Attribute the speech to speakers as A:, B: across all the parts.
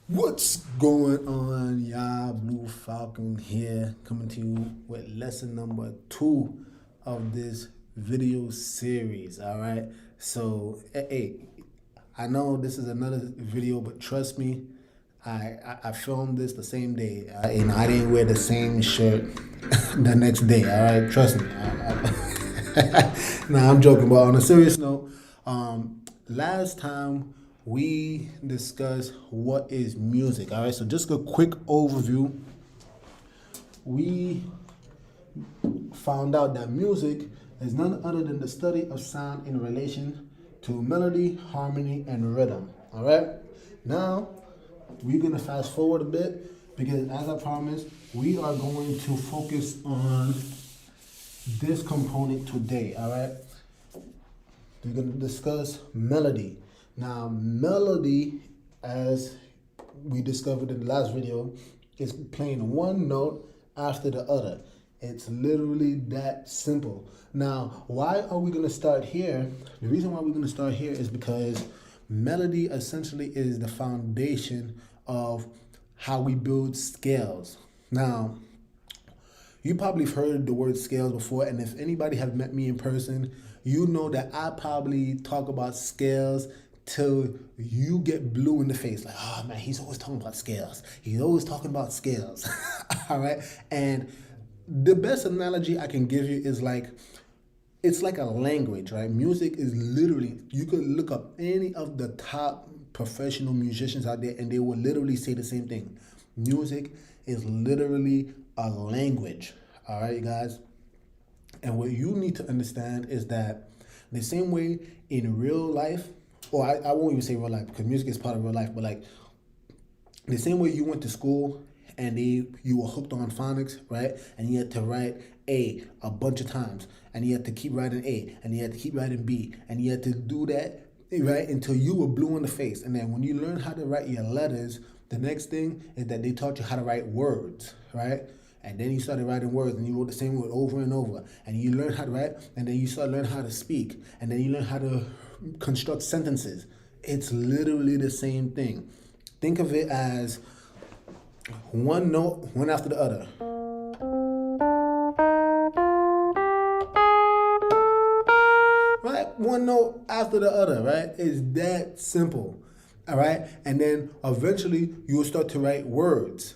A: What's going on, y'all? Blue Falcon here, coming to you with lesson number 2 of this video series. All right, so hey, I know this is another video, but trust me, I filmed this the same day, and I didn't wear the same shirt the next day. All right, trust me. Nah, I'm joking, but on a serious note, last time we discussed what is music. All right, so just a quick overview. We found out that music is none other than the study of sound in relation to melody, harmony, and rhythm. All right, now we're gonna fast forward a bit because, as I promised, we are going to focus on this component today. All right, we're going to discuss melody. Now, melody, as we discovered in the last video, is playing one note after the other. It's literally that simple. Now, why are we going to start here? The reason why we're going to start here is because melody essentially is the foundation of how we build scales. Now, you probably have heard the word scales before, and if anybody have met me in person, you know that I probably talk about scales till you get blue in the face. Like, oh man, he's always talking about scales. He's always talking about scales. All right. And the best analogy I can give you is like, it's like a language, right? Music is literally, you could look up any of the top professional musicians out there and they will literally say the same thing. Music is literally a language, all right, guys? And what you need to understand is that the same way in real life, or I won't even say real life because music is part of real life, but like the same way you went to school and you were hooked on phonics, right? And you had to write a bunch of times, and you had to keep writing A, and you had to keep writing B, and you had to do that, right, until you were blue in the face. And then when you learn how to write your letters, the next thing is that they taught you how to write words, right? And then you started writing words, and you wrote the same word over and over. And you learned how to write, and then you started learning how to speak, and then you learn how to construct sentences. It's literally the same thing. Think of it as one note, one after the other. Right? One note after the other, right? It's that simple. All right? And then eventually you will start to write words.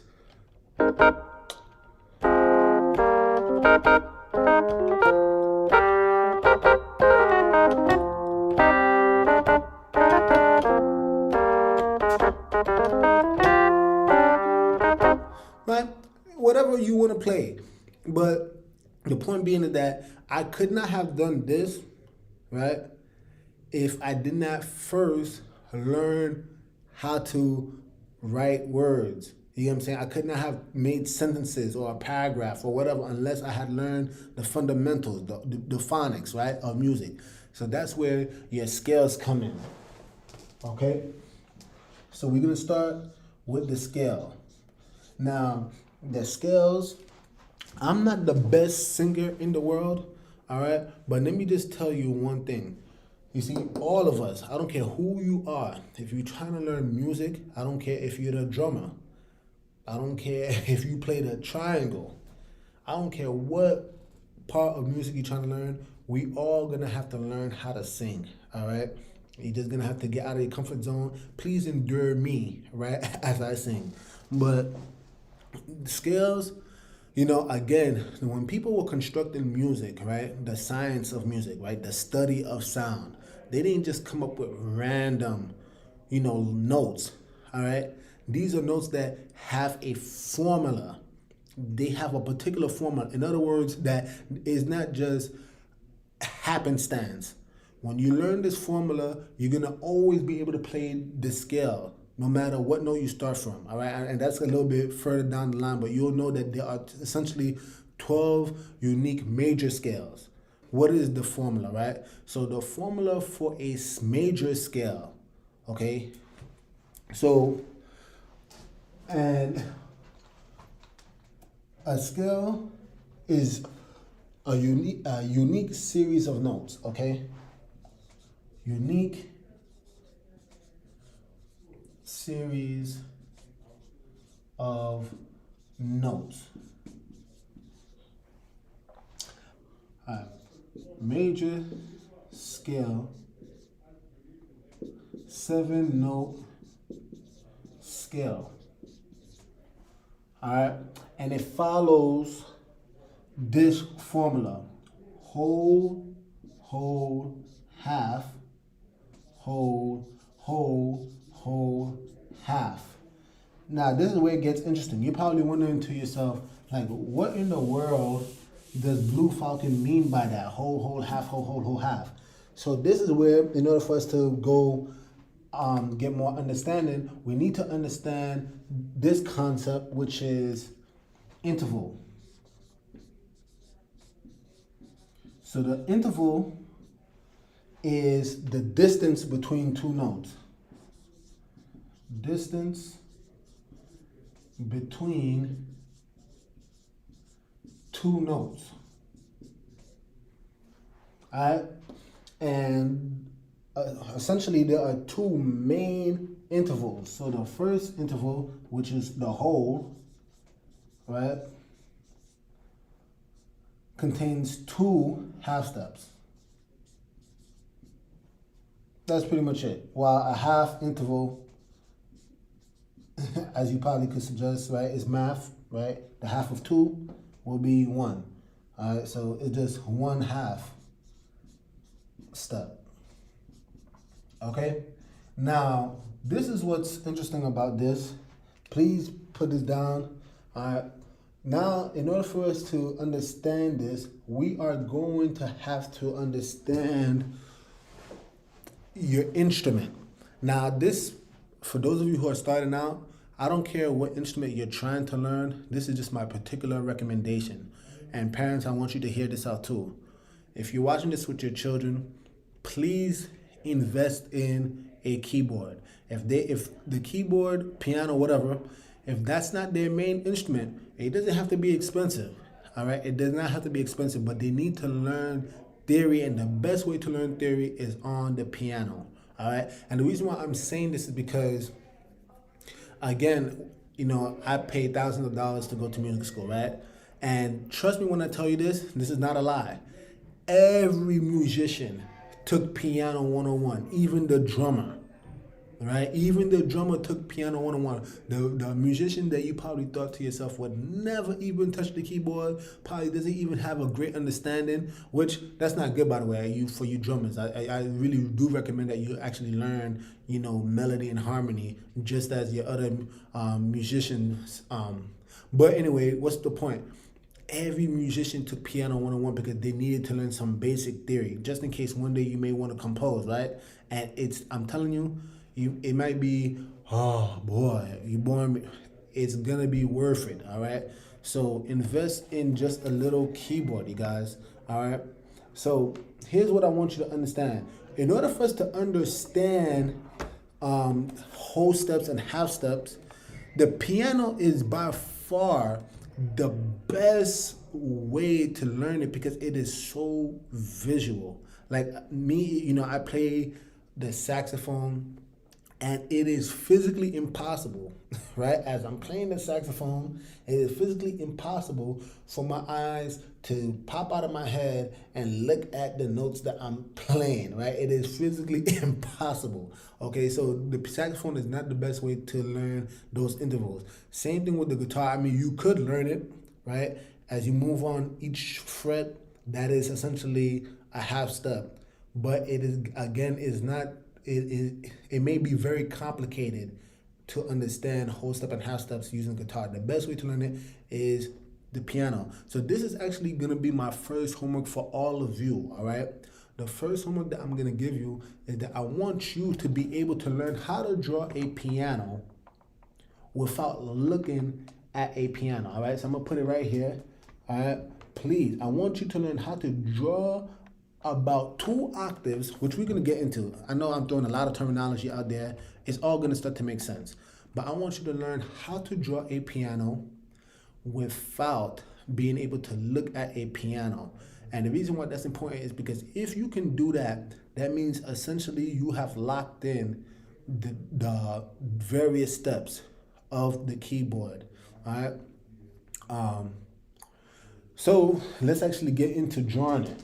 A: Right? Whatever you want to play. But the point being is that I could not have done this, right, if I did not first learn how to write words. You know what I'm saying? I could not have made sentences or a paragraph or whatever unless I had learned the fundamentals, the phonics, right, of music. So that's where your scales come in. Okay? So we're going to start with the scale. Now, the scales, I'm not the best singer in the world, all right? But let me just tell you one thing. You see, all of us, I don't care who you are, if you're trying to learn music, I don't care if you're the drummer, I don't care if you play the triangle, I don't care what part of music you're trying to learn, we all gonna have to learn how to sing, all right? You're just gonna have to get out of your comfort zone. Please endure me, right, as I sing. But scales, you know, again, when people were constructing music, right, the science of music, right, the study of sound, they didn't just come up with random, you know, notes, all right? These are notes that have a formula. They have a particular formula. In other words, that is not just happenstance. When you learn this formula, you're going to always be able to play the scale, no matter what note you start from, all right? And that's a little bit further down the line, but you'll know that there are essentially 12 unique major scales. What is the formula, right? So the formula for a major scale, okay? So, and a scale is a unique series of notes, okay? Unique series of notes. All right. Major scale, 7-note scale. All right, and it follows this formula: whole, whole, half, whole, whole, whole, half. Now, this is where it gets interesting. You're probably wondering to yourself, like, what in the world does BlueFalcon mean by that? Whole, whole, half, whole, whole, whole, half. So this is where, in order for us to go get more understanding, we need to understand this concept, which is interval. So the interval is the distance between two notes. Distance between two notes. All right, and essentially there are two main intervals. So the first interval, which is the whole, right, contains two half steps. That's pretty much it. While a half interval, as you probably could suggest, right, is math, right? The half of 2 will be 1. All right, so it's just 1/2 step. Okay, now this is what's interesting about this. Please put this down. All right, now in order for us to understand this, we are going to have to understand your instrument. Now this, for those of you who are starting out, I don't care what instrument you're trying to learn. This is just my particular recommendation. And parents, I want you to hear this out too. If you're watching this with your children, please invest in a keyboard. If the keyboard, piano, whatever, if that's not their main instrument, it doesn't have to be expensive. All right, it does not have to be expensive, but they need to learn theory, and the best way to learn theory is on the piano. All right, and the reason why I'm saying this is because, again, you know, I paid thousands of dollars to go to music school, right? And trust me when I tell you this is not a lie. Every musician took piano 101, even the drummer, right? Even the drummer took piano 101. The musician that you probably thought to yourself would never even touch the keyboard, probably doesn't even have a great understanding, which that's not good, by the way, for you drummers. I really do recommend that you actually learn, you know, melody and harmony, just as your other musicians. But anyway, what's the point? Every musician took piano 101 because they needed to learn some basic theory, just in case one day you may want to compose, right? And I'm telling you, it might be, oh boy, you born, it's gonna be worth it, all right? So invest in just a little keyboard, you guys, all right? So here's what I want you to understand. In order for us to understand whole steps and half steps, the piano is by far the best way to learn it because it is so visual. Like me, you know, I play the saxophone, and it is physically impossible, right? As I'm playing the saxophone, it is physically impossible for my eyes to pop out of my head and look at the notes that I'm playing, right? It is physically impossible, okay? So the saxophone is not the best way to learn those intervals. Same thing with the guitar. I mean, you could learn it, right? As you move on each fret, that is essentially a half step. But it is, again, is not, it may be very complicated to understand whole step and half steps using guitar. The best way to learn it is the piano. So this is actually going to be my first homework for all of you, all right? The first homework that I'm going to give you is that I want you to be able to learn how to draw a piano without looking at a piano, all right? So I'm going to put it right here, all right? Please, I want you to learn how to draw about 2 octaves, which we're going to get into. I know I'm throwing a lot of terminology out there. It's all going to start to make sense. But I want you to learn how to draw a piano without being able to look at a piano. And the reason why that's important is because if you can do that, that means essentially you have locked in the various steps of the keyboard. All right. Um, so let's actually get into drawing it.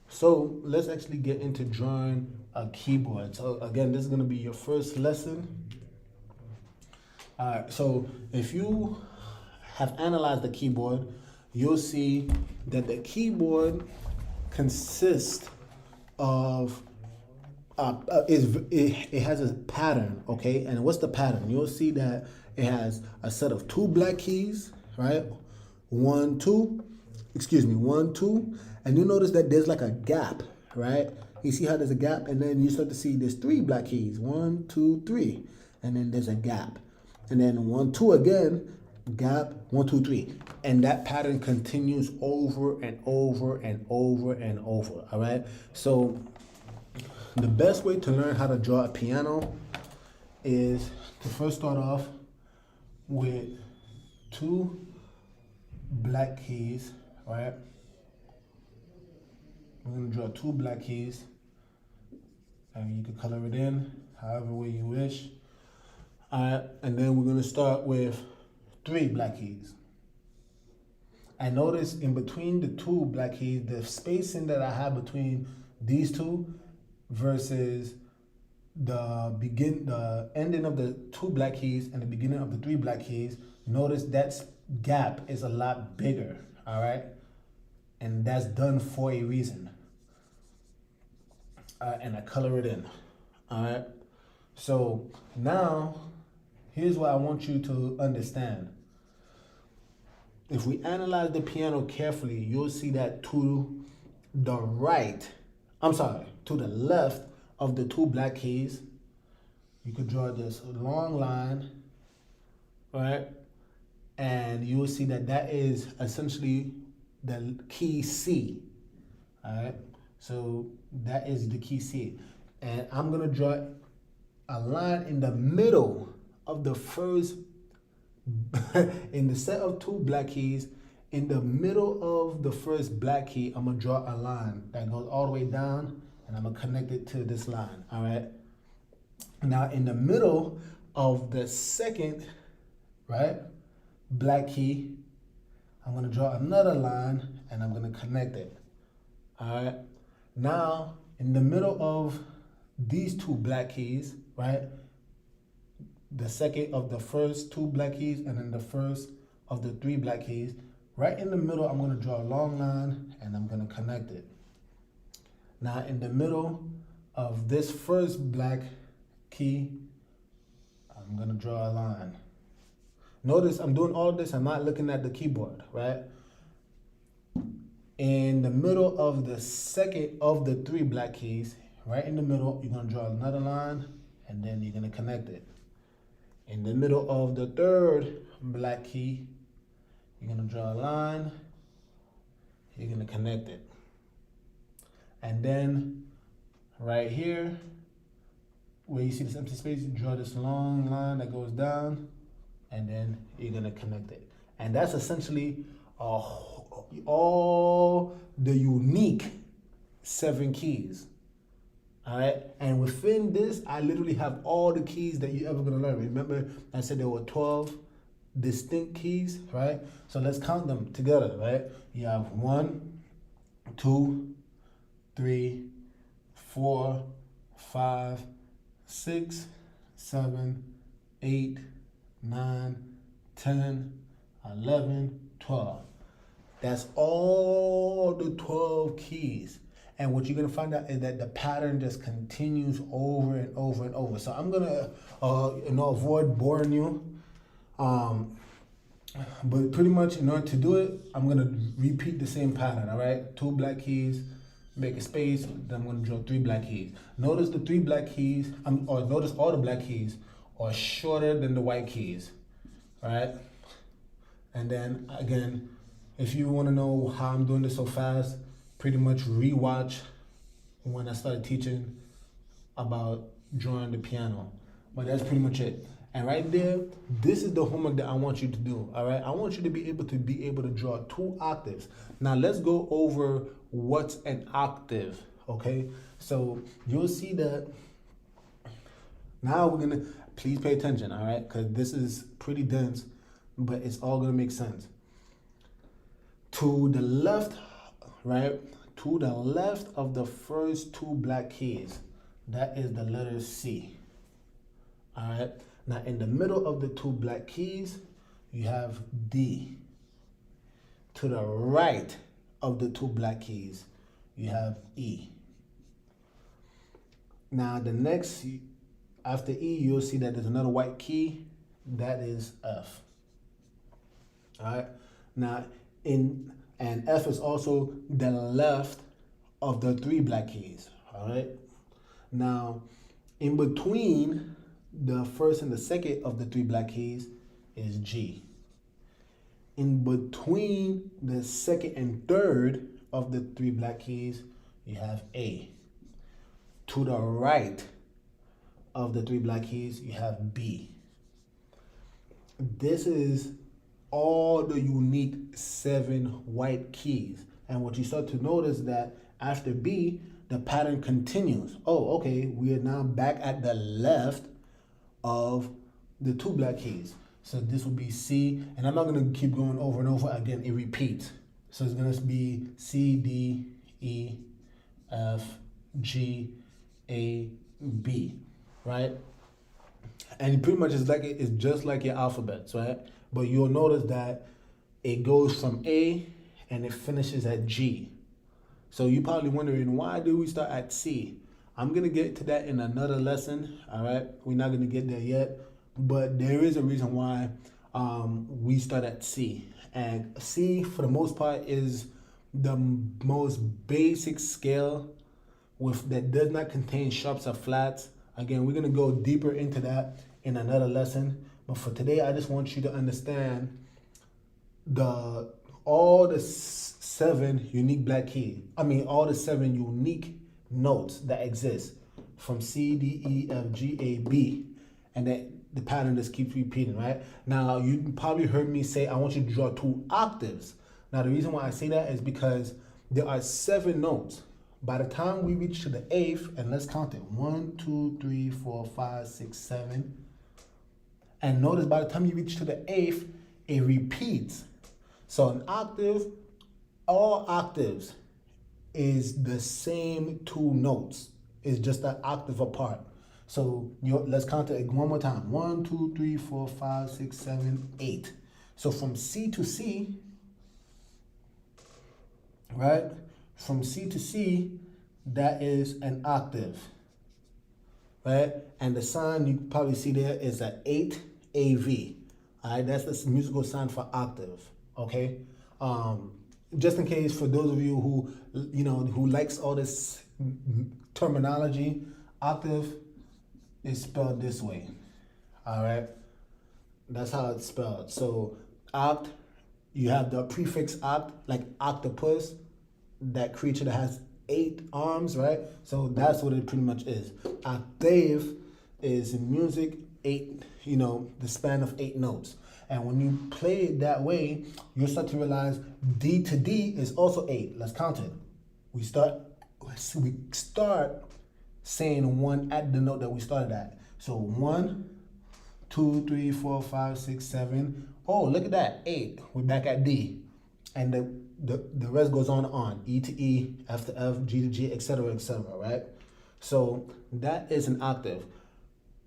A: So let's actually get into drawing a keyboard. So again, this is going to be your first lesson. All right. So if you have analyzed the keyboard, you'll see that the keyboard consists of it has a pattern, okay? And what's the pattern? You'll see that it has a set of 2 black keys, right? 1, 2, excuse me, 1, 2, and you notice that there's like a gap, right? You see how there's a gap, and then you start to see there's 3 black keys, 1, 2, 3, and then there's a gap, and then 1, 2 again, gap, 1, 2, 3, and that pattern continues over and over and over and over. All right, so the best way to learn how to draw a piano is to first start off with 2 black keys, right? We're gonna draw 2 black keys, and you can color it in however way you wish. All right, and then we're gonna start with 3 black keys. And notice in between the 2 black keys, the spacing that I have between these 2 versus the ending of the 2 black keys and the beginning of the 3 black keys, notice that gap is a lot bigger, all right? And that's done for a reason. And I color it in, all right? So now, here's what I want you to understand. If we analyze the piano carefully, you'll see that to the left of the 2 black keys, you could draw this long line, right? And you will see that that is essentially the key C, all right? So that is the key C. And I'm gonna draw a line in the middle of the first, in the set of 2 black keys, in the middle of the first black key, I'm gonna draw a line that goes all the way down, and I'm gonna connect it to this line, all right? Now in the middle of the second, right, black key, I'm gonna draw another line, and I'm gonna connect it, all right? Now in the middle of these 2 black keys, right, the second of the first 2 black keys, and then the first of the 3 black keys, right in the middle, I'm gonna draw a long line, and I'm gonna connect it. Now in the middle of this first black key, I'm gonna draw a line. Notice I'm doing all this, I'm not looking at the keyboard, right? In the middle of the second of the 3 black keys, right in the middle, you're gonna draw another line, and then you're gonna connect it. In the middle of the 3rd black key, you're gonna draw a line, you're gonna connect it. And then right here, where you see this empty space, you draw this long line that goes down, and then you're gonna connect it. And that's essentially all the unique 7 keys. All right, and within this, I literally have all the keys that you're ever gonna learn. Remember, I said there were 12 distinct keys, right? So let's count them together, right? You have 1, 2, 3, 4, 5, 6, 7, 8, 9, 10, 11, 12. That's all the 12 keys. And what you're gonna find out is that the pattern just continues over and over and over. So I'm gonna avoid boring you. But pretty much in order to do it, I'm gonna repeat the same pattern, all right? 2 black keys, make a space, then I'm gonna draw 3 black keys. Notice the 3 black keys, notice all the black keys are shorter than the white keys, right? And then again, if you wanna know how I'm doing this so fast, pretty much rewatch when I started teaching about drawing the piano. But that's pretty much it. And right there, this is the homework that I want you to do, all right? I want you to be able to draw 2 octaves. Now let's go over what's an octave, okay? So you'll see that now we're gonna, please pay attention, all right? Because this is pretty dense. but it's all gonna make sense. To the left, right? To the left of the first two black keys, that is the letter C. All right. Now in the middle of the two black keys, you have D. To the right of the two black keys, you have E. Now the next, after E, you'll see that there's another white key, that is F. All right. Now and F is also the left of the three black keys. All right. Now in between the first and the second of the three black keys is G. In between the second and third of the three black keys, you have A. To the right of the three black keys, you have B. This is all the unique 7 white keys. And what you start to notice that after B, the pattern continues. Oh, okay, we are now back at the left of the two black keys. So this will be C, and I'm not gonna keep going over and over again, it repeats. So it's gonna be C, D, E, F, G, A, B, right? And pretty much it's just like your alphabets, right? But you'll notice that it goes from A and it finishes at G. So you're probably wondering, why do we start at C? I'm gonna get to that in another lesson, all right? We're not gonna get there yet, but there is a reason why we start at C. And C, for the most part, is the most basic scale that does not contain sharps or flats. Again, we're gonna go deeper into that in another lesson. But for today, I just want you to understand all the 7 unique black keys. All the 7 unique notes that exist from C, D, E, F, G, A, B, and that the pattern just keeps repeating, right? Now, you probably heard me say I want you to draw 2 octaves. Now, the reason why I say that is because there are 7 notes. By the time we reach to the 8th, and let's count it, 1, 2, 3, 4, 5, 6, 7. And notice by the time you reach to the 8th, it repeats. So an octave, all octaves is the same 2 notes. It's just an octave apart. So let's count it one more time. 1, 2, 3, 4, 5, 6, 7, 8. So from C to C, right? From C to C, that is an octave, right? And the sign you probably see there is an 8 AV. All right, that's the musical sign for octave. Okay, just in case for those of you who likes all this terminology, octave is spelled this way. All right, that's how it's spelled. So oct, you have the prefix oct, like octopus, that creature that has 8 arms, right? So that's what it pretty much is. Octave is in music 8, the span of 8 notes. And when you play it that way, you'll start to realize D to D is also 8. Let's count it. We start saying 1 at the note that we started at. So 1, 2, 3, 4, 5, 6, 7. Oh, look at that, 8. We're back at D. And the rest goes on. E to E, F to F, G to G, etc., right? So that is an octave.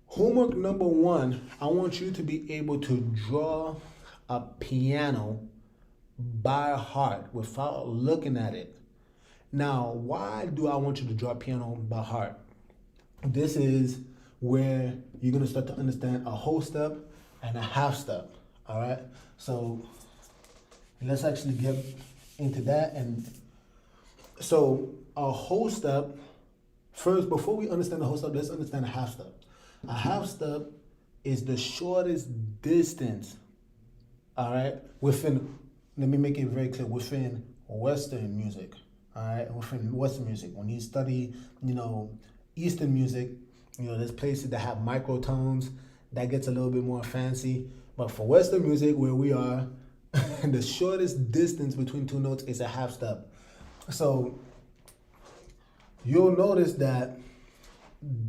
A: Homework number 1, I want you to be able to draw a piano by heart without looking at it. Now, why do I want you to draw a piano by heart? This is where you're going to start to understand a whole step and a half step, all right? So let's actually get into that. And so a whole step, first, before we understand the whole step, let's understand a half step. A half step is the shortest distance, all right, let me make it very clear, within Western music, all right, within Western music. When you study, Eastern music, there's places that have microtones, that gets a little bit more fancy. But for Western music, where we are, the shortest distance between 2 notes is a half step. So you'll notice that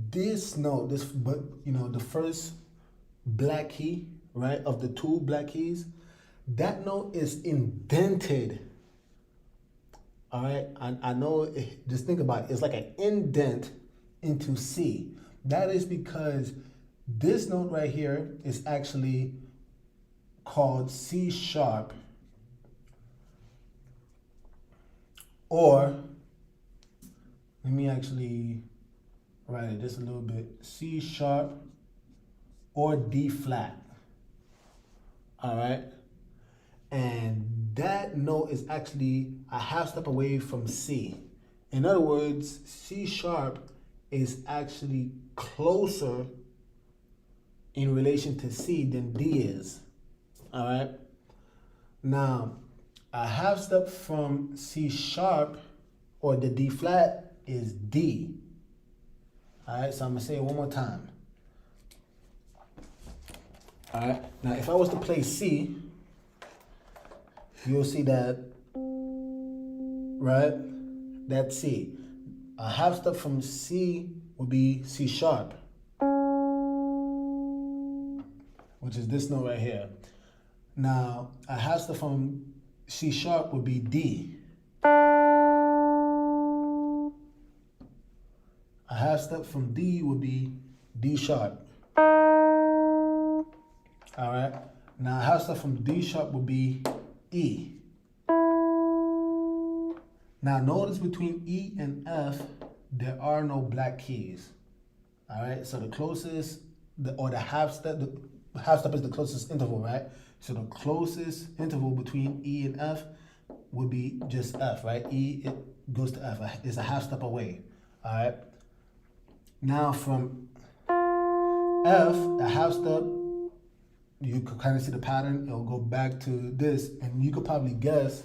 A: this note, the first black key, right, of the two black keys, that note is indented. All right, I know, just think about it. It's like an indent into C. That is because this note right here is actually called C sharp, or let me actually write it just a little bit. C sharp or D flat. All right. And that note is actually a half step away from C. In other words, C sharp is actually closer in relation to C than D is. All right. Now, a half step from C sharp or the D flat is D. All right, so I'm gonna say it one more time. All right, now if I was to play C, you'll see that, right? That's C. A half step from C would be C sharp, which is this note right here. Now, a half step from C sharp would be D. A half step from D would be D sharp. All right. Now, a half step from D sharp would be E. Now, notice between E and F, there are no black keys. All right. So the closest, the half step is the closest interval, right? So the closest interval between E and F would be just F, right? E, it goes to F. It's a half step away. All right. Now from F, a half step, you could kind of see the pattern. It'll go back to this, and you could probably guess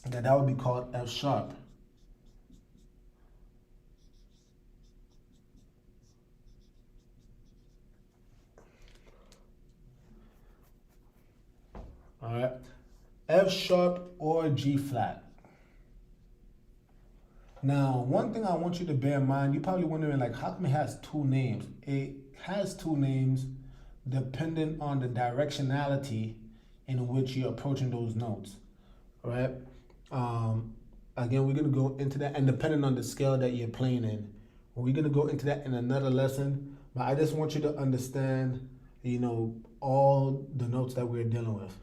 A: that would be called F sharp. All right, F sharp or G flat. Now, one thing I want you to bear in mind, you're probably wondering, like, how come it has two names? It has two names depending on the directionality in which you're approaching those notes, right? Again, we're going to go into that, and depending on the scale that you're playing in. We're going to go into that in another lesson, but I just want you to understand, you know, all the notes that we're dealing with.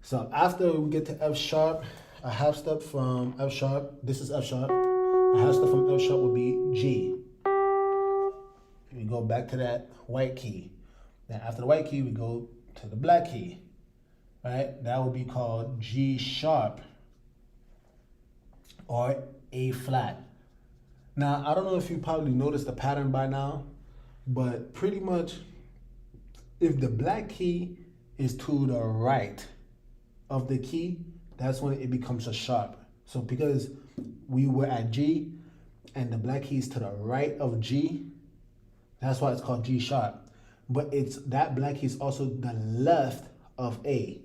A: So after we get to F sharp, a half step from F sharp, this is F sharp. A half step from F sharp would be G. We go back to that white key. Then after the white key, we go to the black key, right? That would be called G sharp or A flat. Now, I don't know if you probably noticed the pattern by now, but pretty much if the black key is to the right of the key, that's when it becomes a sharp. So because we were at G and the black key is to the right of G, that's why it's called G sharp. But it's that black key is also the left of A.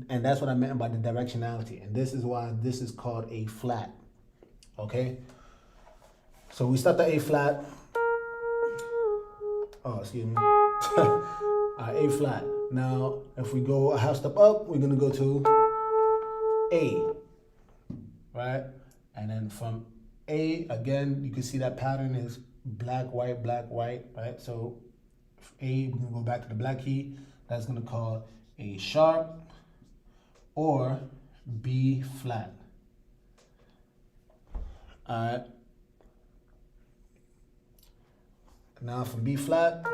A: And that's what I meant by the directionality. And this is why this is called A flat. Okay? So we start the A flat. Oh, excuse me. A flat. Now, if we go a half step up, we're gonna go to A, right? And then from A, again, you can see that pattern is black, white, right? So A, we're gonna go back to the black key. That's gonna call A sharp or B flat. All right. Now from B flat,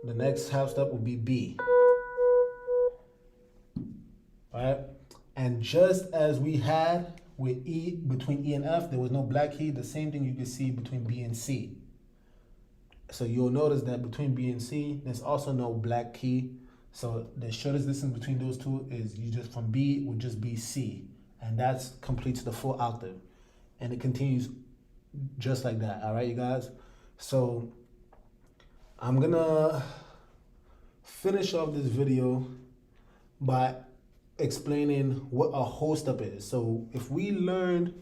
A: the next half step will be B. Right? And just as we had with E, between E and F, there was no black key, the same thing you can see between B and C. So you'll notice that between B and C, there's also no black key. So the shortest distance between those two is you just from B would just be C. And that's completes the full octave. And it continues just like that. All right, you guys? So I'm gonna finish off this video by explaining what a whole step is. So if we learned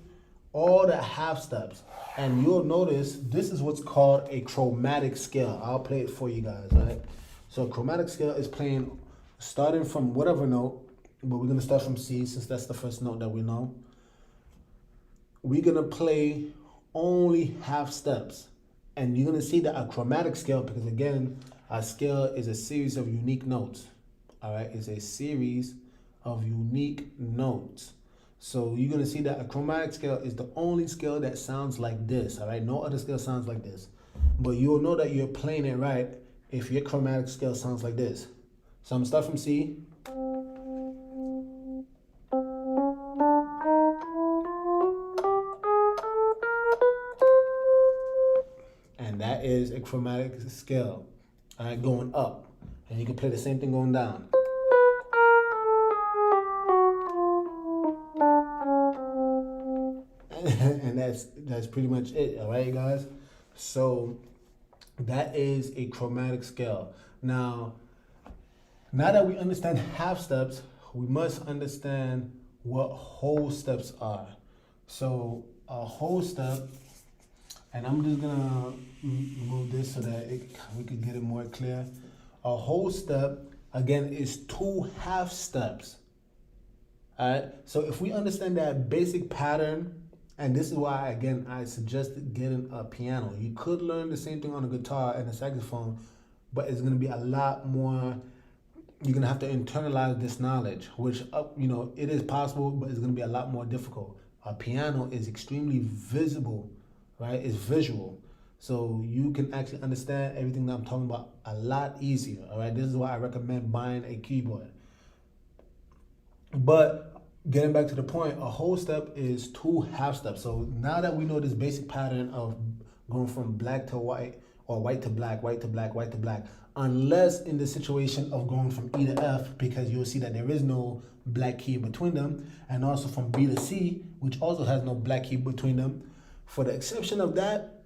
A: all the half steps. And you'll notice this is what's called a chromatic scale. I'll play it for you guys, right? So a chromatic scale is playing starting from whatever note, but we're gonna start from C since that's the first note that we know. We're gonna play only half steps. And you're gonna see that a chromatic scale, because again, a scale is a series of unique notes. All right, it's a series of unique notes. So you're gonna see that a chromatic scale is the only scale that sounds like this. All right, no other scale sounds like this. But you'll know that you're playing it right if your chromatic scale sounds like this. So I'm gonna start from C. And that is a chromatic scale. All right, going up. And you can play the same thing going down. And that's pretty much it, all right, guys? So that is a chromatic scale. Now that we understand half steps, we must understand what whole steps are. So a whole step, and I'm just gonna move this so that we could get it more clear. A whole step, again, is 2 half steps. All right, so if we understand that basic pattern, and this is why, again, I suggested getting a piano. You could learn the same thing on a guitar and a saxophone, but it's gonna be a lot more, you're gonna have to internalize this knowledge, which, it is possible, but it's gonna be a lot more difficult. A piano is extremely visible, right? It's visual. So you can actually understand everything that I'm talking about a lot easier, all right? This is why I recommend buying a keyboard. But getting back to the point, a whole step is 2 half steps. So now that we know this basic pattern of going from black to white, or white to black, white to black, white to black, unless in the situation of going from E to F, because you'll see that there is no black key between them, and also from B to C, which also has no black key between them. For the exception of that,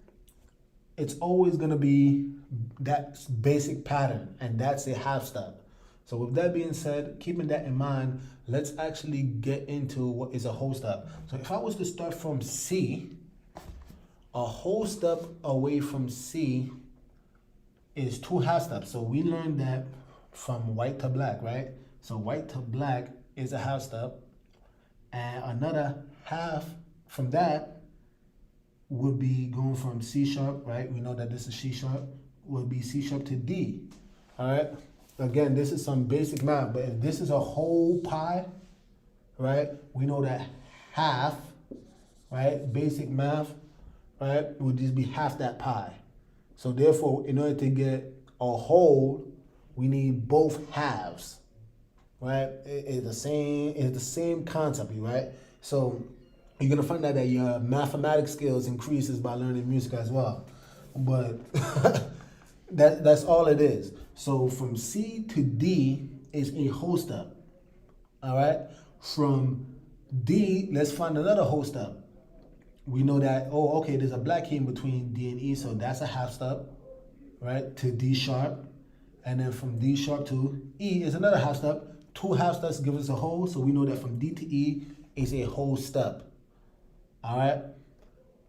A: it's always gonna be that basic pattern, and that's a half step. So with that being said, keeping that in mind, let's actually get into what is a whole step. So if I was to start from C, a whole step away from C is 2 half steps. So we learned that from white to black, right? So white to black is a half step, and another half from that would be going from C sharp, right? We know that this is C sharp, would be C sharp to D, all right? Again, this is some basic math, but if this is a whole pie, right? We know that half, right? Basic math, right? Would just be half that pie. So therefore, in order to get a whole, we need both halves, right? It's the same concept, right? So you're gonna find out that your mathematics skills increases by learning music as well. But that's all it is. So from C to D is a whole step. All right. From D, let's find another whole step. We know that, okay, there's a black key in between D and E, so that's a half step, right? To D sharp. And then from D sharp to E is another half step. 2 half steps give us a whole, so we know that from D to E is a whole step. All right.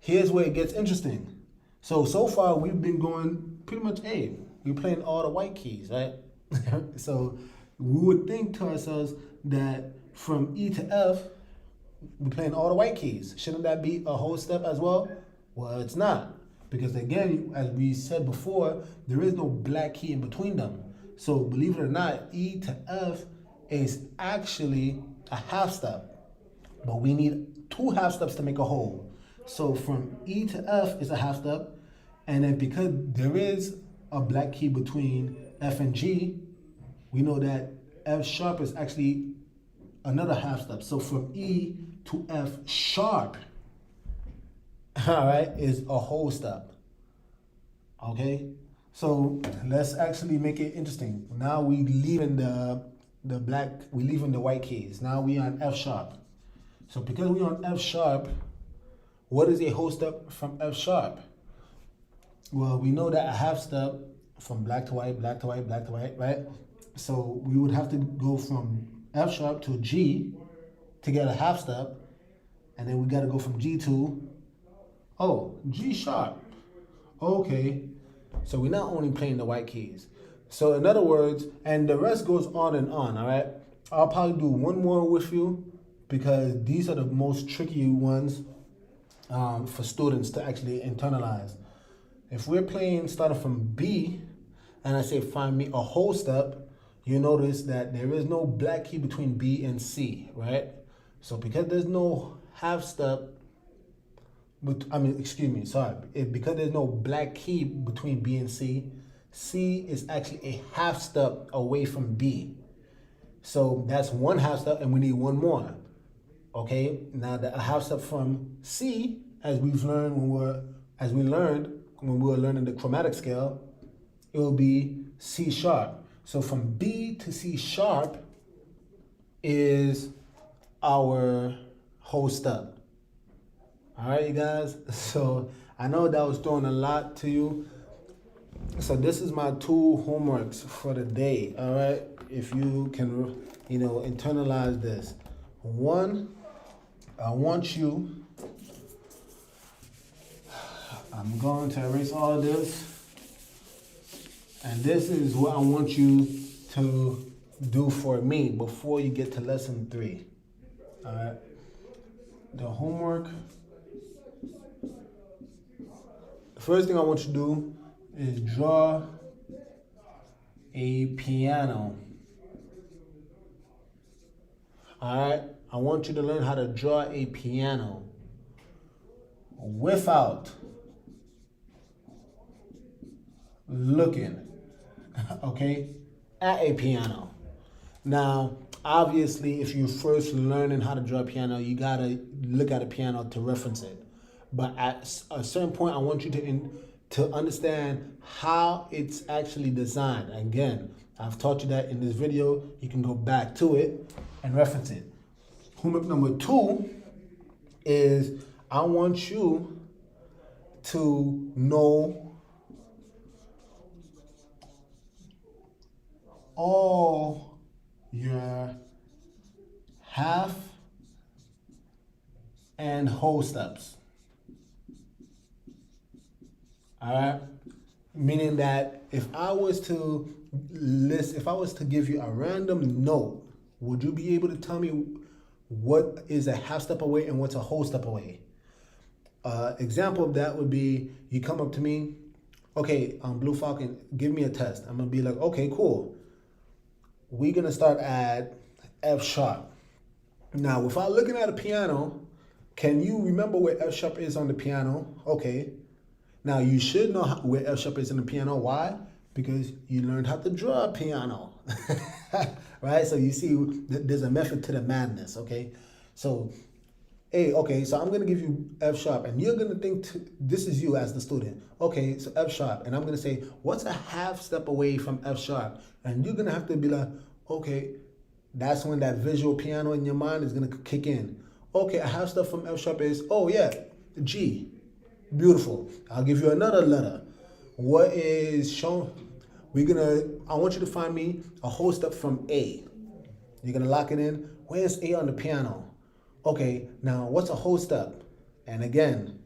A: Here's where it gets interesting. So far we've been going pretty much we're playing all the white keys, right? So we would think to ourselves that from E to F, we're playing all the white keys. Shouldn't that be a whole step as well? Well, it's not. Because again, as we said before, there is no black key in between them. So believe it or not, E to F is actually a half step. But we need 2 half steps to make a whole. So from E to F is a half step. And then because there is a black key between F and G, we know that F sharp is actually another half step. So from E to F sharp, all right, is a whole step. Okay? So let's actually make it interesting. Now we leaving we leaving the white keys. Now we on F sharp. So because we're on F sharp, what is a whole step from F sharp? Well, we know that a half step from black to white, black to white, black to white, right? So we would have to go from F sharp to G to get a half step. And then we got to go from G to, oh, G sharp. Okay. So we're not only playing the white keys. So in other words, and the rest goes on and on, all right? I'll probably do one more with you because these are the most tricky ones for students to actually internalize. If we're playing starting from B, and I say find me a whole step, you notice that there is no black key between B and C, right? So because there's no half step, because there's no black key between B and C, C is actually a half step away from B. So that's one half step and we need one more. Okay, now a half step from C, as we learned when we were learning the chromatic scale, it will be C sharp. So from B to C sharp is our whole step. All right, you guys. So I know that was throwing a lot to you. So this is my 2 homeworks for the day. All right, if you can, internalize this. 1, I'm going to erase all of this. And this is what I want you to do for me before you get to lesson 3. All right. The homework. The first thing I want you to do is draw a piano. All right. I want you to learn how to draw a piano without looking, okay, at a piano. Now, obviously, if you're first learning how to draw a piano, you gotta look at a piano to reference it. But at a certain point, I want you to understand how it's actually designed. Again, I've taught you that in this video. You can go back to it and reference it. Homework number 2 is I want you to know all your half and whole steps. All right? Meaning that if I was to give you a random note, would you be able to tell me what is a half step away and what's a whole step away? Example of that would be you come up to me, okay, BlueFalcon, give me a test. I'm gonna be like, okay, cool. We're gonna start at F sharp. Now, without looking at a piano, can you remember where F sharp is on the piano? Okay. Now, you should know where F sharp is in the piano. Why? Because you learned how to draw a piano. Right? So you see, there's a method to the madness, okay? So, so I'm going to give you F sharp, and you're going to think, this is you as the student. Okay, so F sharp, and I'm going to say, what's a half step away from F sharp? And you're going to have to be like, okay, that's when that visual piano in your mind is going to kick in. Okay, a half step from F sharp is, oh yeah, G. Beautiful. I'll give you another letter. What is shown? I want you to find me a whole step from A. You're going to lock it in. Where's A on the piano? Okay, now what's a whole step? And again,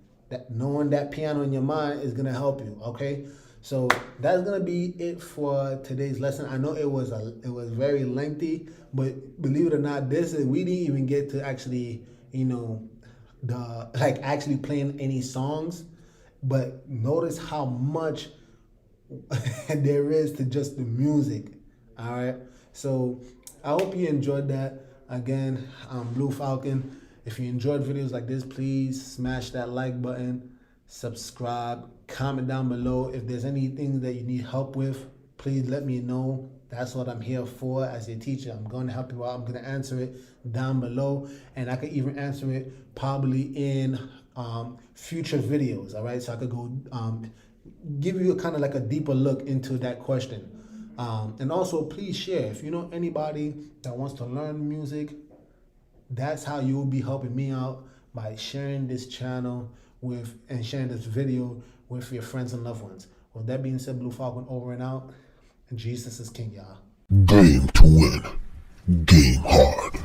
A: knowing that piano in your mind is going to help you, okay? So that's going to be it for today's lesson. I know it was very lengthy, but believe it or not, we didn't even get to actually, actually playing any songs. But notice how much there is to just the music. All right. So I hope you enjoyed that. Again, I'm BlueFalcon. If you enjoyed videos like this, please smash that like button, subscribe, comment down below. If there's anything that you need help with, please let me know. That's what I'm here for as your teacher. I'm going to help you out. I'm going to answer it down below. And I could even answer it probably in future videos. All right. So I could go give you kind of like a deeper look into that question. And also, please share. If you know anybody that wants to learn music, that's how you will be helping me out, by sharing this channel and sharing this video with your friends and loved ones. With that being said, BlueFalcon over and out. And Jesus is King, y'all.
B: Game to win. Game hard.